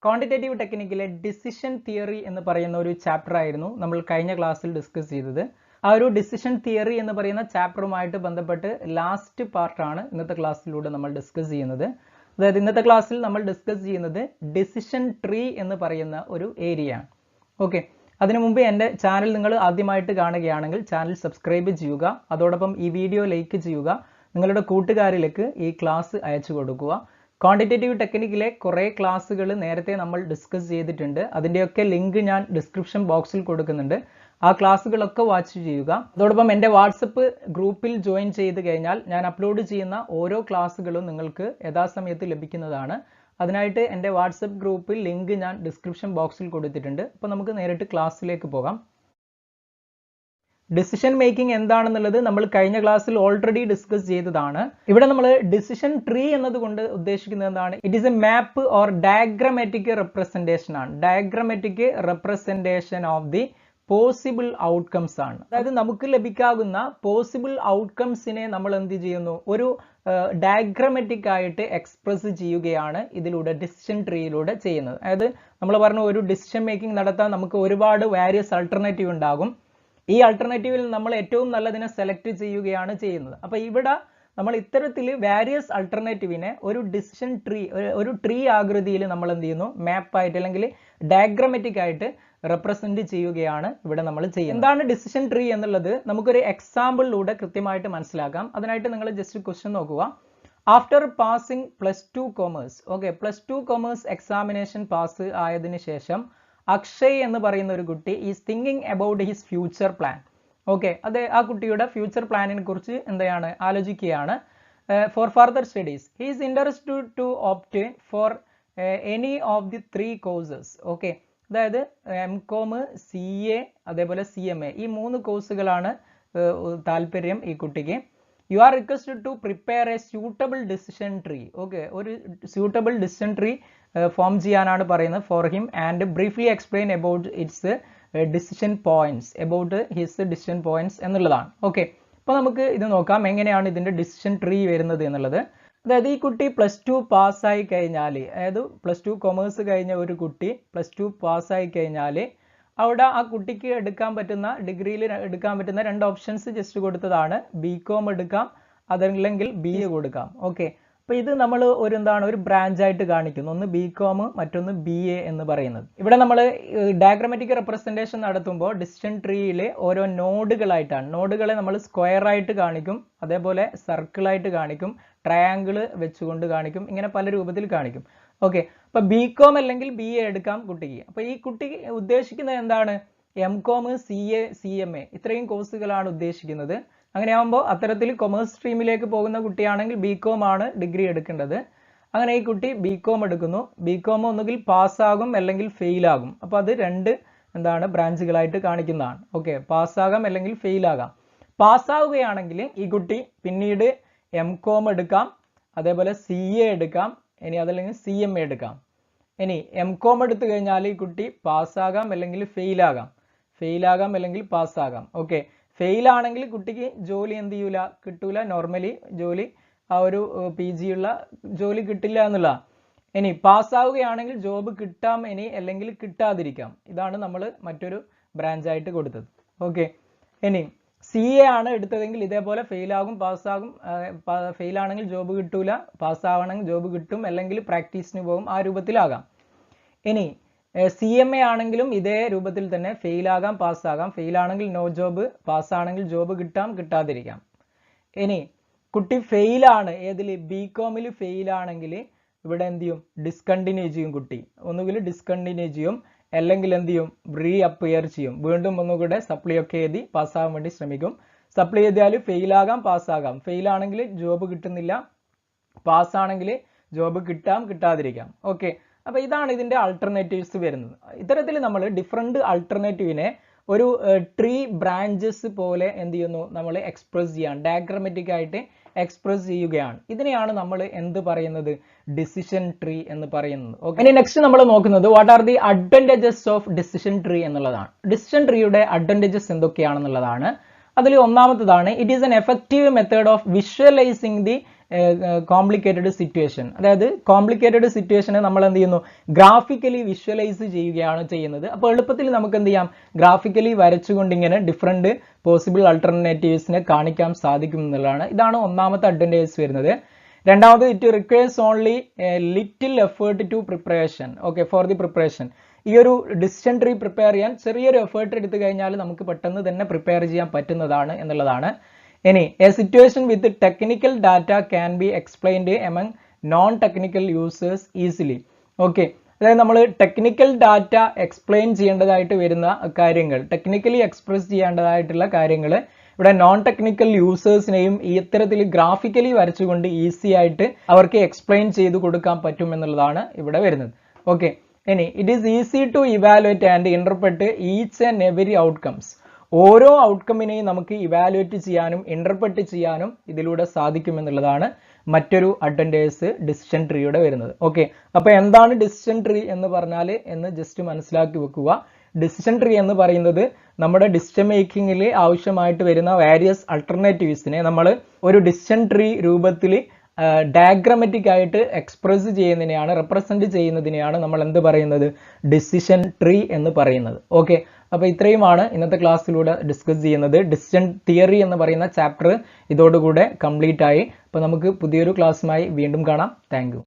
Quantitative ടെക്നിക്കിലെ decision theory എന്ന് പറയുന്ന ഒരു ചാപ്റ്റർ ആയിരുന്നു നമ്മൾ കഴിഞ്ഞ ക്ലാസ്സിൽ ഡിസ്കസ് ചെയ്തത്. ആ ഒരു ഡിസിഷൻ തിയറി എന്ന് പറയുന്ന ചാപ്റ്ററുമായിട്ട് ബന്ധപ്പെട്ട് ലാസ്റ്റ് പാർട്ടാണ് ഇന്നത്തെ ക്ലാസ്സിലൂടെ നമ്മൾ ഡിസ്കസ് ചെയ്യുന്നത്. അതായത് ഇന്നത്തെ ക്ലാസ്സിൽ നമ്മൾ ഡിസ്കസ് ചെയ്യുന്നത് ഡിസിഷൻ ട്രീ എന്ന് പറയുന്ന ഒരു ഏരിയ ആണ്. ഓക്കെ, അതിനു മുമ്പ് എൻ്റെ ചാനൽ നിങ്ങൾ ആദ്യമായിട്ട് കാണുകയാണെങ്കിൽ ചാനൽ സബ്സ്ക്രൈബ് ചെയ്യുക, അതോടൊപ്പം ഈ വീഡിയോ ലൈക്ക് ചെയ്യുക, നിങ്ങളുടെ കൂട്ടുകാരിലേക്ക് ഈ ക്ലാസ് അയച്ചു കൊടുക്കുക. ക്വാണ്ടിറ്റേറ്റീവ് ടെക്നിക്കിലെ കുറേ ക്ലാസ്സുകൾ നേരത്തെ നമ്മൾ ഡിസ്കസ് ചെയ്തിട്ടുണ്ട്. അതിൻ്റെയൊക്കെ ലിങ്ക് ഞാൻ ഡിസ്ക്രിപ്ഷൻ ബോക്സിൽ കൊടുക്കുന്നുണ്ട്. ആ ക്ലാസ്സുകളൊക്കെ വാച്ച് ചെയ്യുക. അതോടൊപ്പം എൻ്റെ വാട്സപ്പ് ഗ്രൂപ്പിൽ ജോയിൻ ചെയ്ത് കഴിഞ്ഞാൽ ഞാൻ അപ്ലോഡ് ചെയ്യുന്ന ഓരോ ക്ലാസ്സുകളും നിങ്ങൾക്ക് യഥാസമയത്ത് ലഭിക്കുന്നതാണ്. അതിനായിട്ട് എൻ്റെ വാട്സപ്പ് ഗ്രൂപ്പിൽ ലിങ്ക് ഞാൻ ഡിസ്ക്രിപ്ഷൻ ബോക്സിൽ കൊടുത്തിട്ടുണ്ട്. അപ്പോൾ നമുക്ക് നേരിട്ട് ക്ലാസ്സിലേക്ക് പോകാം. ഡിസിഷൻ മേക്കിംഗ് എന്താണെന്നുള്ളത് നമ്മൾ കഴിഞ്ഞ ക്ലാസ്സിൽ ഓൾറെഡി ഡിസ്കസ് ചെയ്തതാണ്. ഇവിടെ നമ്മൾ ഡിസിഷൻ ട്രീ എന്നതുകൊണ്ട് ഉദ്ദേശിക്കുന്നത് എന്താണ്? It is a map or diagrammatic representation ആണ്. Diagrammatic representation of the possible outcomes ആണ്. അതായത് നമുക്ക് ലഭിക്കാവുന്ന പോസിബിൾ ഔട്ട്കംസിനെ നമ്മൾ എന്ത് ചെയ്യുന്നു? ഒരു ഡയഗ്രമാറ്റിക് ആയിട്ട് എക്സ്പ്രസ് ചെയ്യുകയാണ് ഇതിലൂടെ ഡിസിഷൻ ട്രീയിലൂടെ ചെയ്യുന്നത്. അതായത് നമ്മൾ പറഞ്ഞു ഒരു ഡിസിഷൻ മേക്കിംഗ് നടത്താൻ നമുക്ക് ഒരുപാട് വാരിയസ് ആൾട്ടർനേറ്റീവ് ഉണ്ടാകും. ഈ ആൾട്ടർനേറ്റീവിൽ നമ്മൾ ഏറ്റവും നല്ലതിനെ സെലക്ട് ചെയ്യുകയാണ് ചെയ്യുന്നത്. അപ്പോൾ ഇവിടെ നമ്മൾ ഇത്തരത്തിൽ വാരിയസ് ആൾട്ടർനേറ്റീവിനെ ഒരു ഡിസിഷൻ ട്രീ, ഒരു ട്രീ ആകൃതിയിൽ നമ്മൾ എന്ത് ചെയ്യുന്നു? മാപ്പായിട്ട് അല്ലെങ്കിൽ ഡയഗ്രമാറ്റിക് ആയിട്ട് റെപ്രസെന്റ് ചെയ്യുകയാണ് ഇവിടെ നമ്മൾ ചെയ്യുന്നത്. എന്താണ് ഡിസിഷൻ ട്രീ എന്നുള്ളത് നമുക്കൊരു എക്സാമ്പിളിലൂടെ കൃത്യമായിട്ട് മനസ്സിലാക്കാം. അതിനായിട്ട് നിങ്ങൾ ജസ്റ്റ് ക്വസ്റ്റ്യൻ നോക്കുക. After passing +2 commerce, okay, +2 commerce examination pass ആയതിനു ശേഷം അക്ഷയ് എന്ന് പറയുന്ന ഒരു കുട്ടി is thinking about his future plan. Okay, അത് ആ കുട്ടിയുടെ ഫ്യൂച്ചർ പ്ലാനിനെ കുറിച്ച് എന്താണ് ആലോചിക്കുകയാണ്. For further studies he is interested to opt for any of the 3 courses. Okay, അതായത് MCOM, CA അതേപോലെ CMA, ഈ 3 കോഴ്സുകളാണ് താല്പര്യം ഈ കുട്ടിക്ക്. You are requested to prepare a suitable decision tree. Okay, ഒരു സ്യൂട്ടബിൾ ഡിസിഷൻ ട്രീ ഫോം ചെയ്യാനാണ് പറയുന്നത് for him and briefly explain about its decision points, about his decision points എന്നുള്ളതാണ്. ഓക്കെ, അപ്പോൾ നമുക്ക് ഇത് നോക്കാം എങ്ങനെയാണ് ഇതിൻ്റെ ഡിസിഷൻ ട്രീ വരുന്നത് എന്നുള്ളത്. അതായത് ഈ കുട്ടി +2 പാസ്സായി കഴിഞ്ഞാൽ, അതായത് +2 കൊമേഴ്സ് കഴിഞ്ഞ ഒരു കുട്ടി +2 പാസ്സായി കഴിഞ്ഞാൽ അവിടെ ആ കുട്ടിക്ക് എടുക്കാൻ പറ്റുന്ന, ഡിഗ്രിയിൽ എടുക്കാൻ പറ്റുന്ന 2 ഓപ്ഷൻസ് ജസ്റ്റ് കൊടുത്തതാണ്. BCom എടുക്കാം, അതല്ലെങ്കിൽ BA കൊടുക്കാം. ഓക്കെ, അപ്പോൾ ഇത് നമ്മൾ ഒരു ബ്രാഞ്ച് ആയിട്ട് കാണിക്കുന്നു. ഒന്ന് BCom, മറ്റൊന്ന് BA എന്ന് പറയുന്നത്. ഇവിടെ നമ്മൾ ഡയഗ്രമാറ്റിക് റെപ്രസെൻറ്റേഷൻ നടത്തുമ്പോൾ ഡിസിഷൻ ട്രീയിലെ ഓരോ നോഡുകളായിട്ടാണ്. നോഡുകളെ നമ്മൾ സ്ക്വയർ ആയിട്ട് കാണിക്കും, അതേപോലെ സർക്കിളായിട്ട് കാണിക്കും, ട്രയാങ്കിൾ വെച്ചുകൊണ്ട് കാണിക്കും, ഇങ്ങനെ പല രൂപത്തിൽ കാണിക്കും. ഓക്കെ, അപ്പോൾ BCom അല്ലെങ്കിൽ BA എടുക്കാം കുട്ടിക്ക്. അപ്പോൾ ഈ കുട്ടി ഉദ്ദേശിക്കുന്നത് എന്താണ്? MCOM, CA, CMA ഇത്രയും കോഴ്സുകളാണ് ഉദ്ദേശിക്കുന്നത്. അങ്ങനെയാകുമ്പോൾ അത്തരത്തിൽ കൊമേഴ്സ് സ്ട്രീമിലേക്ക് പോകുന്ന കുട്ടിയാണെങ്കിൽ BCom ആണ് ഡിഗ്രി എടുക്കേണ്ടത്. അങ്ങനെ ഈ കുട്ടി BCom എടുക്കുന്നു. BCom ഒന്നുകിൽ പാസ്സാകും അല്ലെങ്കിൽ ഫെയിൽ ആകും. അപ്പോൾ അത് 2 ബ്രാഞ്ചുകളായിട്ട് കാണിക്കുന്നതാണ്. ഓക്കെ, പാസ്സാകാം അല്ലെങ്കിൽ ഫെയിൽ ആകാം. പാസ്സാവുകയാണെങ്കിൽ ഈ കുട്ടി പിന്നീട് MCOM എടുക്കാം, അതേപോലെ CA എടുക്കാം, ഇനി അതല്ലെങ്കിൽ CMA എടുക്കാം. ഇനി MCOM എടുത്തു കഴിഞ്ഞാൽ ഈ കുട്ടി പാസ്സാകാം അല്ലെങ്കിൽ ഫെയിൽ ആകാം അല്ലെങ്കിൽ പാസ്സാകാം. ഓക്കെ, ഫെയിൽ ആണെങ്കിൽ കുട്ടിക്ക് ജോലി എന്ത് ചെയ്യൂല, കിട്ടൂല. നോർമലി ജോലി, ആ ഒരു PG ഉള്ള ജോലി കിട്ടില്ല എന്നുള്ള. ഇനി പാസ്സാവുകയാണെങ്കിൽ ജോബ് കിട്ടാം, ഇനി അല്ലെങ്കിൽ കിട്ടാതിരിക്കാം. ഇതാണ് നമ്മൾ മറ്റൊരു ബ്രാഞ്ചായിട്ട് കൊടുത്തത്. ഓക്കെ, ഇനി CA ആണ് എടുത്തതെങ്കിൽ ഇതേപോലെ ഫെയിൽ ആകും, പാസ്സാകും. ഫെയിൽ ആണെങ്കിൽ ജോബ് കിട്ടൂല, പാസ്സാവണമെങ്കിൽ ജോബ് കിട്ടും, അല്ലെങ്കിൽ പ്രാക്ടീസിന് പോകും. ആ രൂപത്തിലാകാം. ഇനി CMA ആണെങ്കിലും ഇതേ രൂപത്തിൽ തന്നെ ഫെയിൽ ആകാം, പാസ്സാകാം. ഫെയിൽ ആണെങ്കിൽ നോ ജോബ്, പാസ്സാണെങ്കിൽ ജോബ് കിട്ടാം, കിട്ടാതിരിക്കാം. ഇനി കുട്ടി ഫെയിലാണ്, ഏതിൽ? BComൽ ഫെയിൽ ആണെങ്കിൽ ഇവിടെ എന്ത് ചെയ്യും? ഡിസ്കണ്ടിന്യൂ ചെയ്യും കുട്ടി. ഒന്നുകിൽ ഡിസ്കണ്ടിന്യൂ ചെയ്യും, അല്ലെങ്കിൽ എന്ത് ചെയ്യും? റീ അപ്പിയർ ചെയ്യും. വീണ്ടും ഒന്നുകൂടെ സപ്ലി ഒക്കെ എഴുതി പാസ്സാകാൻ വേണ്ടി ശ്രമിക്കും. സപ്ലൈ എഴുതിയാൽ ഫെയിൽ ആകാം, പാസ്സാകാം. ഫെയിൽ ആണെങ്കിൽ ജോബ് കിട്ടുന്നില്ല, പാസ്സാണെങ്കിൽ ജോബ് കിട്ടാം, കിട്ടാതിരിക്കാം. ഓക്കെ, അപ്പോൾ ഇതാണ് ഇതിൻ്റെ ആൾട്ടർനേറ്റീവ്സ് വരുന്നത്. ഇത്തരത്തിൽ നമ്മൾ ഡിഫറെൻറ്റ് ആൾട്ടർനേറ്റീവിനെ ഒരു ട്രീ ബ്രാഞ്ചസ് പോലെ എന്ത് ചെയ്യുന്നു? നമ്മൾ എക്സ്പ്രസ് ചെയ്യാൻ, ഡയഗ്രമാറ്റിക് ആയിട്ട് എക്സ്പ്രസ് ചെയ്യുകയാണ്. ഇതിനെയാണ് നമ്മൾ എന്ത് പറയുന്നത്? ഡിസിഷൻ ട്രീ എന്ന് പറയുന്നത്. ഓക്കെ, ഇനി നെക്സ്റ്റ് നമ്മൾ നോക്കുന്നത് what are the advantages of decision tree എന്നുള്ളതാണ്. ഡിസിഷൻ ട്രീയുടെ അഡ്വാൻറ്റേജസ് എന്തൊക്കെയാണെന്നുള്ളതാണ്. അതിൽ ഒന്നാമത്തതാണ് it is an effective method of visualising the complicated situation, അതായത് കോംപ്ലിക്കേറ്റഡ് സിറ്റുവേഷനെ നമ്മൾ എന്ത് ചെയ്യുന്നു, ഗ്രാഫിക്കലി വിഷ്വലൈസ് ചെയ്യുകയാണ് ചെയ്യുന്നത്. അപ്പോൾ എളുപ്പത്തിൽ നമുക്ക് എന്ത് ചെയ്യാം, ഗ്രാഫിക്കലി വരച്ചുകൊണ്ട് ഇങ്ങനെ ഡിഫറെൻറ്റ് പോസിബിൾ അൾട്ടർനേറ്റീവ്സിനെ കാണിക്കാൻ സാധിക്കും എന്നുള്ളതാണ്. ഇതാണ് ഒന്നാമത്തെ അഡ്വാൻറ്റേജ് വരുന്നത്. രണ്ടാമത്, it requires only little effort to preparation. Okay, for the preparation. ഈ ഒരു ഡിസിഷൻ ട്രീ പ്രിപ്പയർ ചെയ്യാൻ ചെറിയൊരു എഫേർട്ട് എടുത്തു കഴിഞ്ഞാൽ നമുക്ക് പെട്ടെന്ന് തന്നെ പ്രിപ്പയർ ചെയ്യാൻ പറ്റുന്നതാണ് എന്നുള്ളതാണ്. ഇനി, A situation with technical data can be explained among non technical users easily. Okay, അതായത് നമ്മൾ ടെക്നിക്കൽ ഡാറ്റ എക്സ്പ്ലെയിൻ ചെയ്യേണ്ടതായിട്ട് വരുന്ന കാര്യങ്ങൾ, ടെക്നിക്കലി എക്സ്പ്രസ് ചെയ്യേണ്ടതായിട്ടുള്ള കാര്യങ്ങൾ ഇവിടെ നോൺ ടെക്നിക്കൽ യൂസേഴ്സിനെയും ഈ ഇത്തരത്തിൽ ഗ്രാഫിക്കലി വരച്ചുകൊണ്ട് ഈസി ആയിട്ട് അവർക്ക് എക്സ്പ്ലെയിൻ ചെയ്ത് കൊടുക്കാൻ പറ്റും എന്നുള്ളതാണ് ഇവിടെ വരുന്നത്. ഓക്കെ, ഇനി it is easy to evaluate and interpret each and every outcomes. ഓരോ ഔട്ട്കമ്മിനെയും നമുക്ക് ഇവാലുവേറ്റ് ചെയ്യാനും ഇന്റർപ്രറ്റ് ചെയ്യാനും ഇതിലൂടെ സാധിക്കും എന്നുള്ളതാണ് മറ്റൊരു അഡ്വാൻറ്റേജ് ഡിസിഷൻ ട്രീയുടെ വരുന്നത്. ഓക്കെ, അപ്പോൾ എന്താണ് ഡിസിഷൻ ട്രീ എന്ന് പറഞ്ഞാൽ എന്ന് ജസ്റ്റ് മനസ്സിലാക്കി വെക്കുക. ഡിസിഷൻ ട്രീ എന്ന് പറയുന്നത് നമ്മുടെ ഡിസിഷൻ മേക്കിങ്ങിൽ ആവശ്യമായിട്ട് വരുന്ന വാരിയസ് അൾട്ടർനേറ്റീവ്സിനെ നമ്മൾ ഒരു ഡിസിഷൻ ട്രീ രൂപത്തിൽ ഡയഗ്രമാറ്റിക് ആയിട്ട് എക്സ്പ്രസ് ചെയ്യുന്നതിനെയാണ്, റെപ്രസെന്റ് ചെയ്യുന്നതിനെയാണ് നമ്മൾ എന്ത് പറയുന്നത്, ഡിസിഷൻ ട്രീ എന്ന് പറയുന്നത്. ഓക്കെ, അപ്പോൾ ഇത്രയുമാണ് ഇന്നത്തെ ക്ലാസ്സിലൂടെ ഡിസ്കസ് ചെയ്യുന്നത്. ഡിസിഷൻ തിയറി എന്ന് പറയുന്ന ചാപ്റ്റർ ഇതോടുകൂടെ കംപ്ലീറ്റ് ആയി. അപ്പോൾ നമുക്ക് പുതിയൊരു ക്ലാസ്സുമായി വീണ്ടും കാണാം. Thank you.